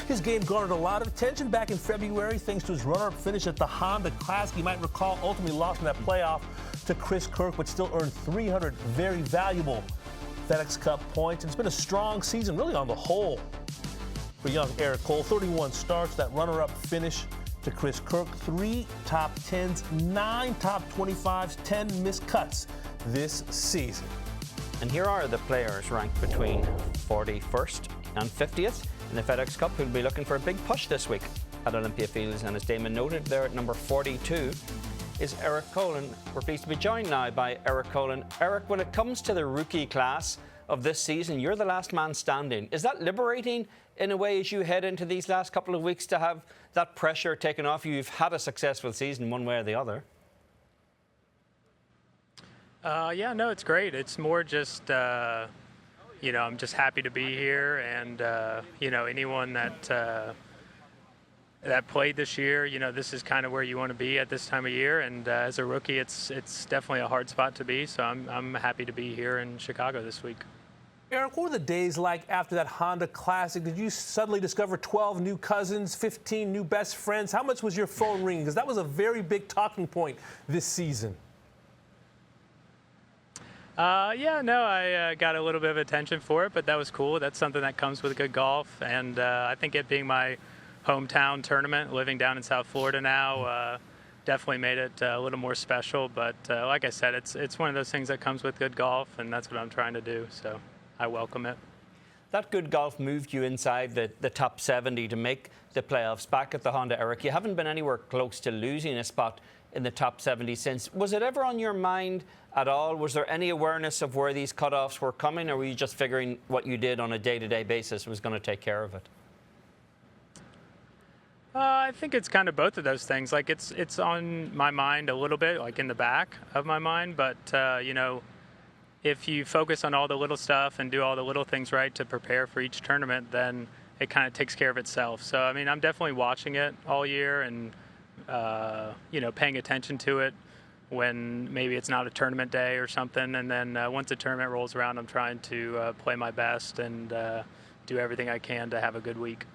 His game garnered a lot of attention back in February thanks to his runner-up finish at the Honda Classic. You might recall ultimately lost in that playoff to Chris Kirk, but still earned 300 very valuable FedExCup points. And it's been a strong season, really on the whole, for young Eric Cole. 31 starts, that runner-up finish to Chris Kirk, 3 top 10s, 9 top 25s, 10 missed cuts this season. And here are the players ranked between 41st and 50th in the FedEx Cup who'll be looking for a big push this week at Olympia Fields. And as Damon noted, there at number 42 is Eric Cole. And we're pleased to be joined now by Eric Cole. And Eric, when it comes to the rookie class of this season, you're the last man standing. Is that liberating in a way as you head into these last couple of weeks to have that pressure taken off you? You've had a successful season one way or the other. Yeah, no, it's great. It's more just, I'm just happy to be here. And, anyone that played this year, this is kind of where you want to be at this time of year. And as a rookie, it's definitely a hard spot to be. So I'm happy to be here in Chicago this week. Eric, what were the days like after that Honda Classic? Did you suddenly discover 12 new cousins, 15 new best friends? How much was your phone ringing? Because that was a very big talking point this season. I got a little bit of attention for it, but that was cool. That's something that comes with good golf. And I think it being my hometown tournament, living down in South Florida now, definitely made it a little more special. But like I said, it's one of those things that comes with good golf, and that's what I'm trying to do. So I welcome it. That good golf moved you inside the top 70 to make the playoffs back at the Honda, Eric. You haven't been anywhere close to losing a spot in the top 70 since. Was it ever on your mind at all? Was there any awareness of where these cutoffs were coming, or were you just figuring what you did on a day-to-day basis was going to take care of it? I think it's kind of both of those things. Like it's on my mind a little bit, like in the back of my mind. But if you focus on all the little stuff and do all the little things right to prepare for each tournament, then it kind of takes care of itself. So I mean, I'm definitely watching it all year and paying attention to it when maybe it's not a tournament day or something. And then once the tournament rolls around, I'm trying to play my best and do everything I can to have a good week.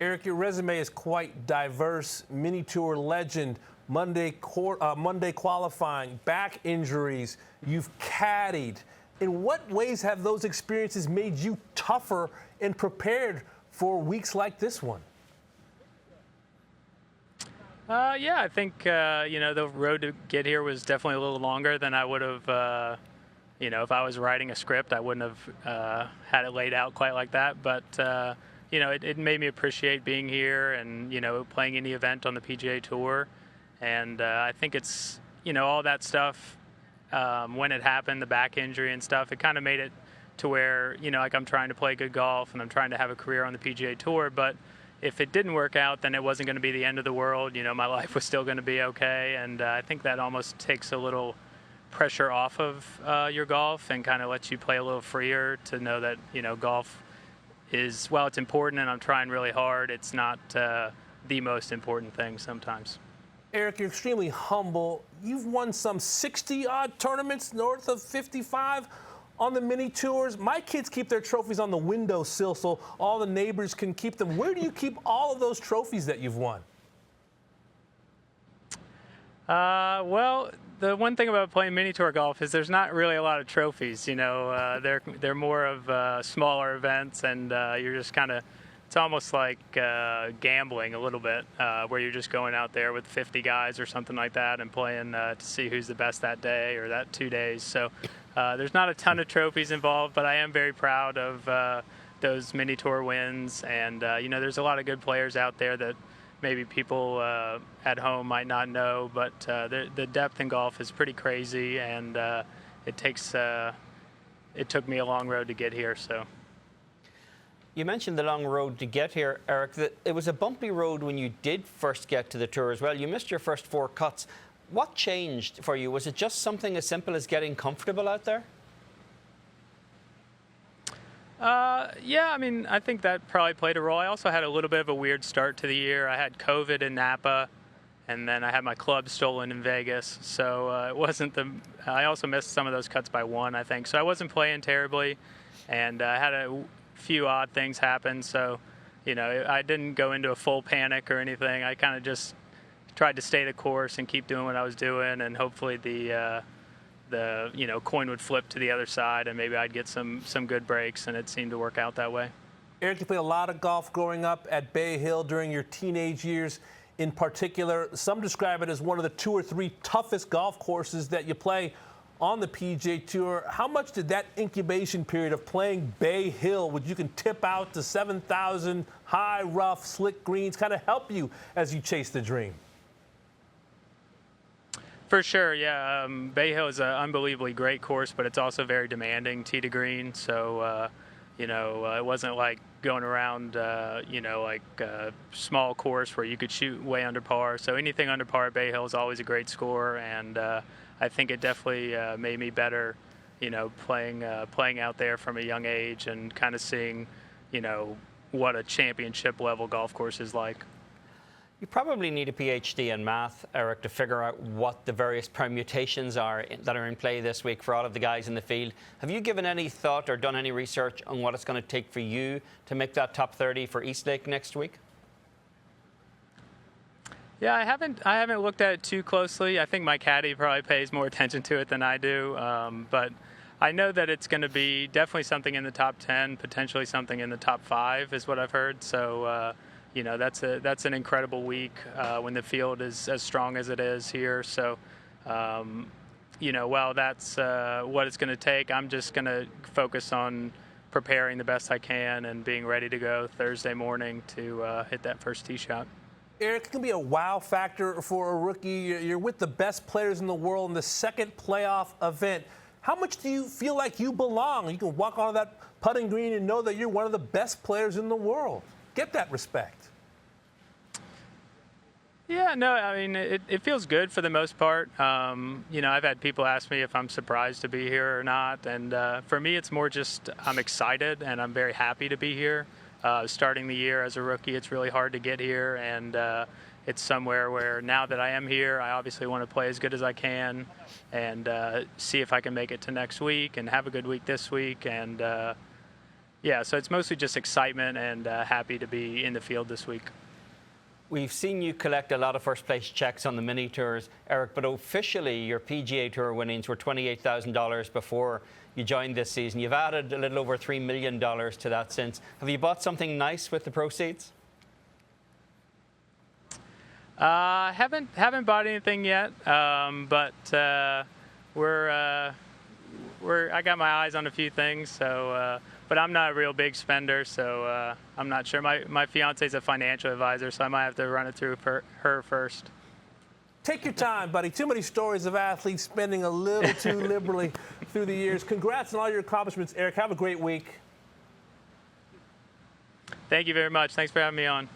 Eric, your resume is quite diverse. Mini Tour legend, Monday qualifying, back injuries. You've caddied. In what ways have those experiences made you tougher and prepared for weeks like this one? I think, the road to get here was definitely a little longer than I would have, if I was writing a script, I wouldn't have had it laid out quite like that. But, it made me appreciate being here and, playing any event on the PGA Tour. And I think it's, all that stuff, when it happened, the back injury and stuff, it kind of made it to where, I'm trying to play good golf and I'm trying to have a career on the PGA Tour. But if it didn't work out, then it wasn't going to be the end of the world. My life was still going to be okay. And I think that almost takes a little pressure off of your golf and kind of lets you play a little freer to know that, golf is, while it's important and I'm trying really hard, it's not the most important thing sometimes. Eric, you're extremely humble. You've won some 60-odd tournaments, north of 55 on the mini tours. My kids keep their trophies on the windowsill so all the neighbors can keep them. Where do you keep all of those trophies that you've won? Well, the one thing about playing mini tour golf is there's not really a lot of trophies. They're more of smaller events, and you're just kind of, it's almost like gambling a little bit, where you're just going out there with 50 guys or something like that and playing to see who's the best that day or that 2 days. So there's not a ton of trophies involved, but I am very proud of those mini tour wins. And, there's a lot of good players out there that maybe people at home might not know, but the depth in golf is pretty crazy, and it took me a long road to get here. So. You mentioned the long road to get here, Eric. It was a bumpy road when you did first get to the tour as well. You missed your first 4 cuts. What changed for you? Was it just something as simple as getting comfortable out there? I think that probably played a role. I also had a little bit of a weird start to the year. I had COVID in Napa, and then I had my club stolen in Vegas. So it wasn't I also missed some of those cuts by 1, I think. So I wasn't playing terribly, and I had a few odd things happen. So, I didn't go into a full panic or anything. I kind of just tried to stay the course and keep doing what I was doing, and hopefully the coin would flip to the other side, and maybe I'd get some good breaks, and it seemed to work out that way. Eric, you played a lot of golf growing up at Bay Hill during your teenage years in particular. Some describe it as one of the 2 or 3 toughest golf courses that you play on the PGA Tour. How much did that incubation period of playing Bay Hill, which you can tip out to 7,000, high, rough, slick greens, kind of help you as you chase the dream? For sure, yeah. Bay Hill is an unbelievably great course, but it's also very demanding tee to green. So, it wasn't like going around, like a small course where you could shoot way under par. So anything under par at Bay Hill is always a great score, and I think it definitely made me better, playing out there from a young age and kind of seeing, what a championship level golf course is like. You probably need a PhD in math, Eric, to figure out what the various permutations are that are in play this week for all of the guys in the field. Have you given any thought or done any research on what it's going to take for you to make that top 30 for Eastlake next week? Yeah, I haven't looked at it too closely. I think my caddy probably pays more attention to it than I do, but I know that it's going to be definitely something in the top 10, potentially something in the top 5 is what I've heard. So, that's an incredible week when the field is as strong as it is here. So, while that's what it's going to take, I'm just going to focus on preparing the best I can and being ready to go Thursday morning to hit that first tee shot. Eric, it can be a wow factor for a rookie. You're with the best players in the world in the second playoff event. How much do you feel like you belong? You can walk onto that putting green and know that you're one of the best players in the world. Get that respect. Yeah, no, I mean, it feels good for the most part. I've had people ask me if I'm surprised to be here or not. And for me, it's more just I'm excited and I'm very happy to be here. Starting the year as a rookie, it's really hard to get here. And it's somewhere where now that I am here, I obviously want to play as good as I can and see if I can make it to next week and have a good week this week. And, so it's mostly just excitement and happy to be in the field this week. We've seen you collect a lot of first-place checks on the mini tours, Eric, but officially your PGA Tour winnings were $28,000 before you joined this season. You've added a little over $3 million to that since. Have you bought something nice with the proceeds? Haven't bought anything yet, but I got my eyes on a few things, so. But I'm not a real big spender, so I'm not sure. My fiance's a financial advisor, so I might have to run it through her first. Take your time, buddy. Too many stories of athletes spending a little too liberally through the years. Congrats on all your accomplishments, Eric. Have a great week. Thank you very much. Thanks for having me on.